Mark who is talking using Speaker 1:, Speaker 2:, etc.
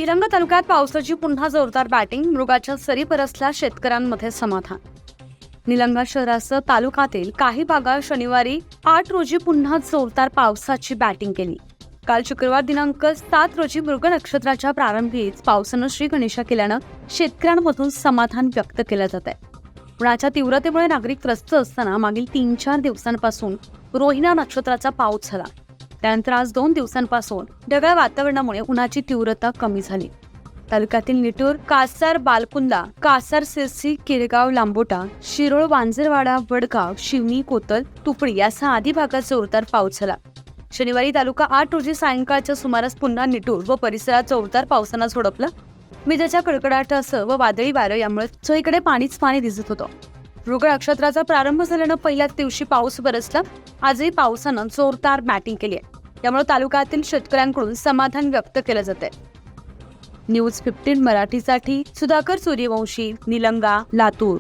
Speaker 1: निलंगा तालुक्यात पावसाची पुन्हा जोरदार बॅटिंग, मृगाच्या सरी बरसल्या, शेतकऱ्यांमध्ये समाधान. निलंगा शहरासह तालुक्यातील काही भागात शनिवारी 8 रोजी पुन्हा जोरदार पावसाची बॅटिंग केली. काल शुक्रवार दिनांक 7 रोजी मृग नक्षत्राच्या प्रारंभीच पावसानं श्रीगणेशा केल्यानं शेतकऱ्यांमधून समाधान व्यक्त केलं जात आहे. उन्हाच्या तीव्रतेमुळे नागरिक त्रस्त असताना मागील 3-4 दिवसांपासून रोहिणी नक्षत्राचा पाऊस झाला. त्यानंतर आज 2 दिवसांपासून ढगाळ वातावरणामुळे उन्हाची तीव्रता कमी झाली. तालुक्यातील निटूर, कासार, बालकुंदा, कासार, सिरसी, किरगाव, लांबोटा, शिरोळ, वांजरवाडा, वडगाव, शिवनी, कोतल, तुपडी यासह आदी भागात जोरदार पाऊस झाला. शनिवारी तालुका 8 रोजी सायंकाळच्या सुमारास पुन्हा निटूर व परिसरात जोरदार पावसानं झोडपलं. विजेच्या कडकडाटासह व वादळी वारं यामुळे चोहीकडे पाणीच पाणी दिसत होतं. मृग नक्षत्राचा प्रारंभ झाल्यानं पहिल्याच दिवशी पाऊस बरसला. आजही पावसानं जोरदार बॅटिंग केली आहे. यामुळे तालुक्यातील शेतकऱ्यांकडून समाधान व्यक्त केलं जात आहे. न्यूज 15 मराठीसाठी सुधाकर सूर्यवंशी, निलंगा, लातूर.